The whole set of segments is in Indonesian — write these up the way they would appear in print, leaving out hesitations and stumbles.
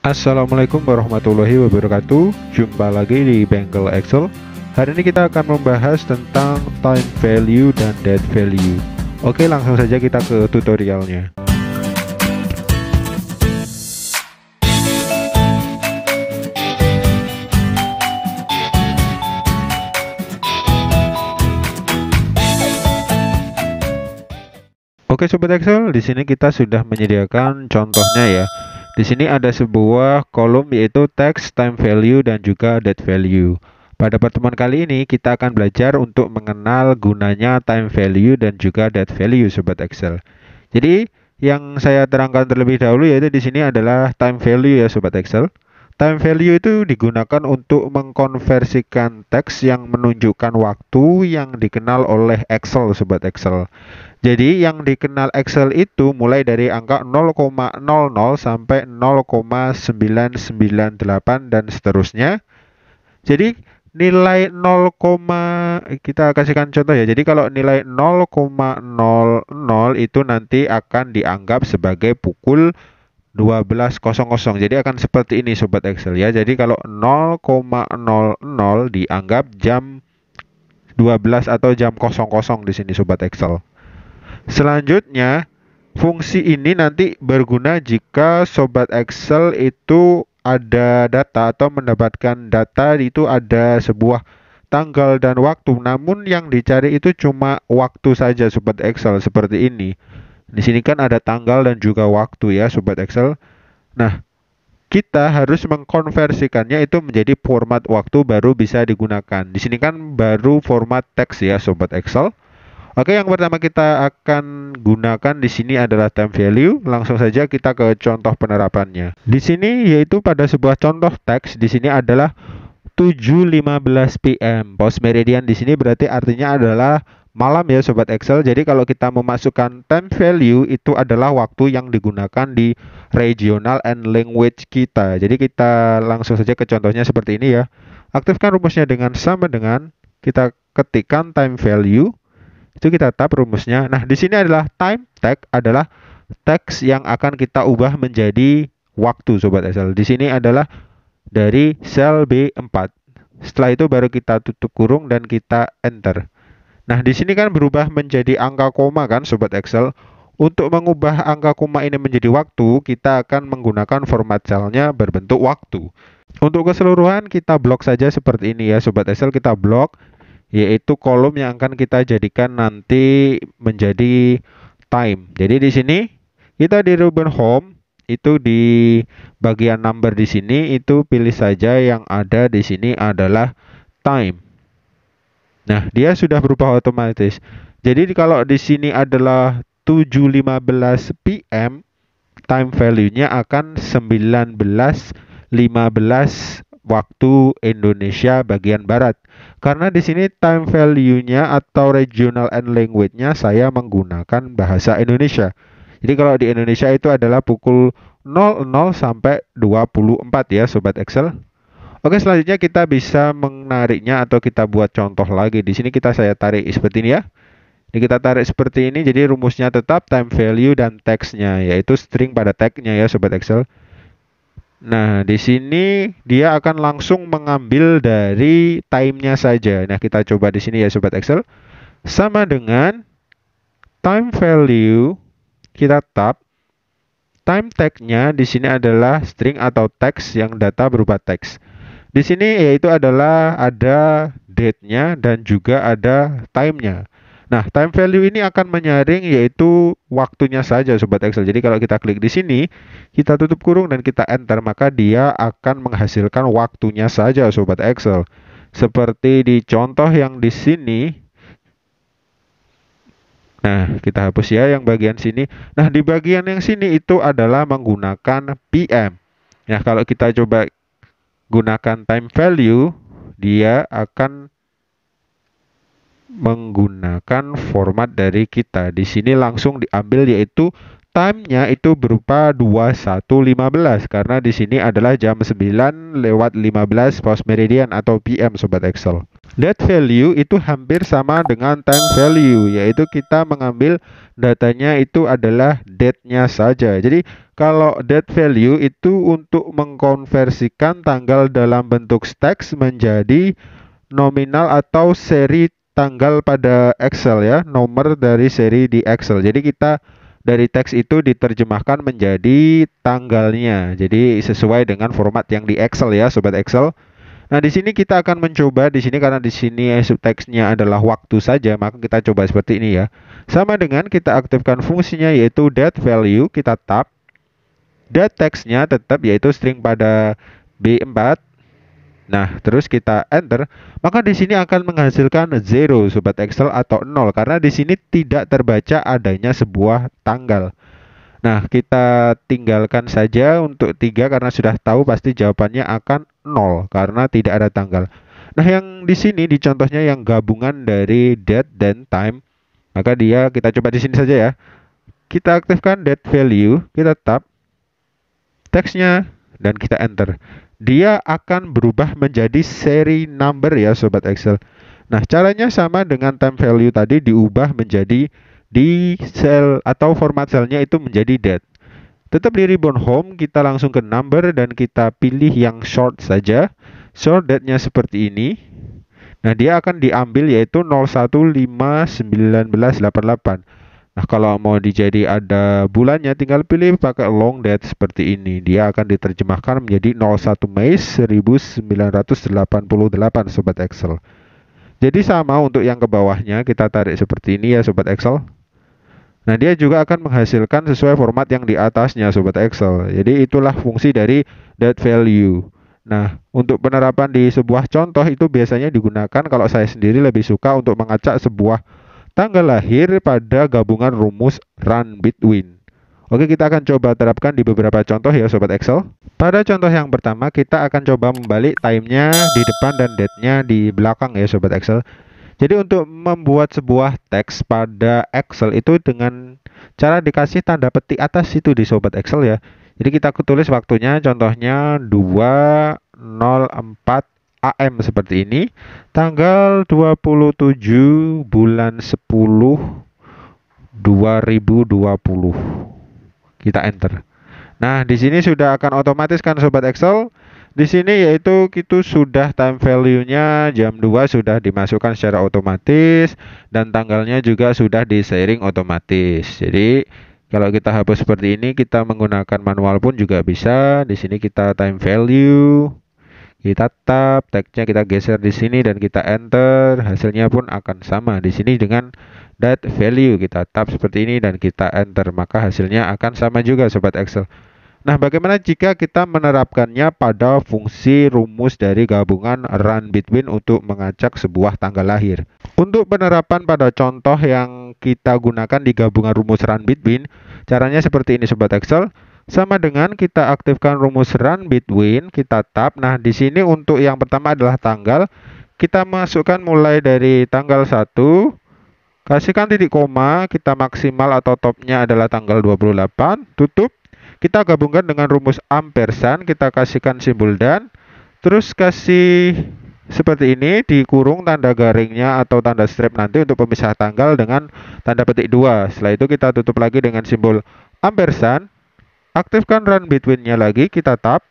Assalamualaikum warahmatullahi wabarakatuh. Jumpa lagi di Bengkel Excel. Hari ini kita akan membahas tentang time value dan date value. Oke, langsung saja kita ke tutorialnya. Oke Sobat Excel, di sini kita sudah menyediakan contohnya ya. Di sini ada sebuah kolom yaitu text, time value, dan juga date value. Pada pertemuan kali ini kita akan belajar untuk mengenal gunanya time value dan juga date value Sobat Excel. Jadi yang saya terangkan terlebih dahulu yaitu di sini adalah time value ya Sobat Excel. Time value itu digunakan untuk mengkonversikan teks yang menunjukkan waktu yang dikenal oleh Excel Sobat Excel. Jadi yang dikenal Excel itu mulai dari angka 0,00 sampai 0,998 dan seterusnya. Jadi nilai 0, kita kasihkan contoh ya. Jadi kalau nilai 0,00 itu nanti akan dianggap sebagai pukul 12.00. Jadi akan seperti ini Sobat Excel ya. Jadi kalau 0,00 dianggap jam 12 atau jam 00 di sini Sobat Excel. Selanjutnya, fungsi ini nanti berguna jika Sobat Excel itu ada data atau mendapatkan data itu ada sebuah tanggal dan waktu, namun yang dicari itu cuma waktu saja Sobat Excel seperti ini. Di sini kan ada tanggal dan juga waktu ya Sobat Excel. Nah, kita harus mengkonversikannya itu menjadi format waktu baru bisa digunakan. Di sini kan baru format teks ya Sobat Excel. Oke, yang pertama kita akan gunakan di sini adalah time value. Langsung saja kita ke contoh penerapannya. Di sini yaitu pada sebuah contoh teks di sini adalah 7.15 PM. Post meridian di sini berarti artinya adalah malam ya Sobat Excel. Jadi kalau kita memasukkan time value itu adalah waktu yang digunakan di regional and language kita. Jadi kita langsung saja ke contohnya seperti ini ya. Aktifkan rumusnya dengan sama dengan kita ketikkan time value. Itu kita tap rumusnya. Nah, di sini adalah time tag adalah teks yang akan kita ubah menjadi waktu Sobat Excel. Di sini adalah dari sel B4. Setelah itu baru kita tutup kurung dan kita enter. Nah, di sini kan berubah menjadi angka koma kan Sobat Excel. Untuk mengubah angka koma ini menjadi waktu, kita akan menggunakan format selnya berbentuk waktu. Untuk keseluruhan kita blok saja seperti ini ya Sobat Excel, kita blok yaitu kolom yang akan kita jadikan nanti menjadi time. Jadi di sini kita di ribbon home itu di bagian number di sini itu pilih saja yang ada di sini adalah time. Nah, dia sudah berubah otomatis. Jadi kalau di sini adalah 7.15 PM, time value-nya akan 19.15 waktu Indonesia bagian barat. Karena di sini time value-nya atau regional and language-nya saya menggunakan bahasa Indonesia. Jadi kalau di Indonesia itu adalah pukul 00 sampai 24 ya Sobat Excel. Oke, selanjutnya kita bisa menariknya atau kita buat contoh lagi. Di sini saya tarik seperti ini ya. Ini kita tarik seperti ini. Jadi rumusnya tetap time value dan teksnya yaitu string pada tagnya ya Sobat Excel. Nah, di sini dia akan langsung mengambil dari time-nya saja. Nah, kita coba di sini ya Sobat Excel. Sama dengan time value, kita tab. Time tag-nya di sini adalah string atau teks yang data berupa teks. Di sini yaitu adalah ada date-nya dan juga ada time-nya. Nah, time value ini akan menyaring yaitu waktunya saja Sobat Excel. Jadi kalau kita klik di sini, kita tutup kurung dan kita enter, maka dia akan menghasilkan waktunya saja Sobat Excel. Seperti di contoh yang di sini. Nah, kita hapus ya yang bagian sini. Nah, di bagian yang sini itu adalah menggunakan PM. Nah, kalau kita coba gunakan time value, dia akan menggunakan format dari kita. Di sini langsung diambil yaitu time-nya itu berupa 21.15 karena di sini adalah jam 9:15 post meridian atau PM sobat Excel. Date value itu hampir sama dengan time value, yaitu kita mengambil datanya itu adalah date-nya saja. Jadi kalau date value itu untuk mengkonversikan tanggal dalam bentuk teks menjadi nominal atau seri tanggal pada Excel ya, nomor dari seri di Excel. Jadi kita dari teks itu diterjemahkan menjadi tanggalnya. Jadi sesuai dengan format yang di Excel ya, sobat Excel. Nah, di sini kita akan mencoba di sini karena di sini subteksnya adalah waktu saja, maka kita coba seperti ini ya. Sama dengan kita aktifkan fungsinya yaitu date value, kita tab. Date teksnya tetap yaitu string pada B4. Nah, terus kita enter, maka di sini akan menghasilkan 0 sobat Excel atau 0 karena di sini tidak terbaca adanya sebuah tanggal. Nah, kita tinggalkan saja untuk 3 karena sudah tahu pasti jawabannya akan 0 karena tidak ada tanggal. Nah, yang di sini di contohnya yang gabungan dari date dan time, maka dia kita coba di sini saja ya. Kita aktifkan date value, kita tab teksnya dan kita enter. Dia akan berubah menjadi seri number ya sobat Excel. Nah, caranya sama dengan time value tadi, diubah menjadi di sel atau format selnya itu menjadi date. Tetap di ribbon home kita langsung ke number dan kita pilih yang short saja. Short date-nya seperti ini. Nah, dia akan diambil yaitu 01/5/1988. Nah, kalau mau dijadi ada bulannya tinggal pilih pakai long date seperti ini. Dia akan diterjemahkan menjadi 01 Mei 1988 sobat Excel. Jadi sama untuk yang ke bawahnya kita tarik seperti ini ya sobat Excel. Nah, dia juga akan menghasilkan sesuai format yang di atasnya sobat Excel. Jadi itulah fungsi dari date value. Nah, untuk penerapan di sebuah contoh itu biasanya digunakan kalau saya sendiri lebih suka untuk mengacak sebuah tanggal lahir pada gabungan rumus run between. Oke, kita akan coba terapkan di beberapa contoh ya sobat Excel. Pada contoh yang pertama kita akan coba membalik time-nya di depan dan date-nya di belakang ya sobat Excel. Jadi untuk membuat sebuah teks pada Excel itu dengan cara dikasih tanda petik atas itu di sobat Excel ya. Jadi kita tulis waktunya contohnya 2:04 AM seperti ini, tanggal 27 bulan 10 2020. Kita enter. Nah, di sini sudah akan otomatis kan sobat Excel. Di sini yaitu itu sudah time value-nya jam 2 sudah dimasukkan secara otomatis dan tanggalnya juga sudah di-sharing otomatis. Jadi kalau kita hapus seperti ini, kita menggunakan manual pun juga bisa. Di sini kita time value, kita tab, tagnya kita geser di sini dan kita enter, hasilnya pun akan sama. Di sini dengan date value kita tab seperti ini dan kita enter, maka hasilnya akan sama juga sobat Excel. Nah, bagaimana jika kita menerapkannya pada fungsi rumus dari gabungan run between untuk mengacak sebuah tanggal lahir? Untuk penerapan pada contoh yang kita gunakan di gabungan rumus run between, caranya seperti ini sobat Excel. Sama dengan kita aktifkan rumus run between, kita tab. Nah, di sini untuk yang pertama adalah tanggal. Kita masukkan mulai dari tanggal 1, kasihkan titik koma, kita maksimal atau topnya adalah tanggal 28, tutup. Kita gabungkan dengan rumus ampersand, kita kasihkan simbol dan, terus kasih seperti ini, dikurung tanda garingnya atau tanda strip nanti untuk pemisah tanggal dengan tanda petik 2. Setelah itu kita tutup lagi dengan simbol ampersand. Aktifkan run between-nya lagi, kita tab.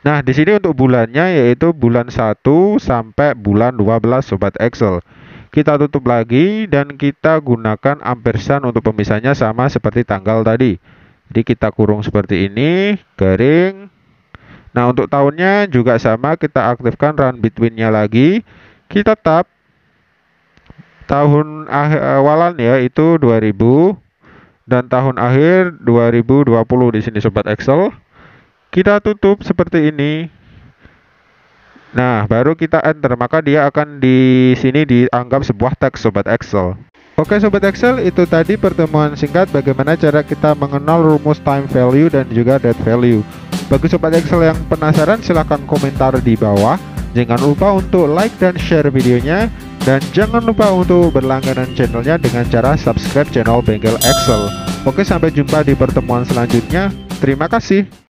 Nah, di sini untuk bulannya yaitu bulan 1 sampai bulan 12 sobat Excel. Kita tutup lagi dan kita gunakan ampersand untuk pemisahnya sama seperti tanggal tadi. Jadi kita kurung seperti ini, garing. Nah, untuk tahunnya juga sama, kita aktifkan run between-nya lagi. Kita tab. Tahun awalan ya itu 2000. Dan tahun akhir 2020 di sini sobat Excel. Kita tutup seperti ini. Nah, baru kita enter, maka dia akan di sini dianggap sebuah teks sobat Excel. Oke sobat Excel, itu tadi pertemuan singkat bagaimana cara kita mengenal rumus time value dan juga date value. Bagi sobat Excel yang penasaran, silahkan komentar di bawah. Jangan lupa untuk like dan share videonya. Dan jangan lupa untuk berlangganan channelnya dengan cara subscribe channel Bengkel Excel. Oke, sampai jumpa di pertemuan selanjutnya. Terima kasih.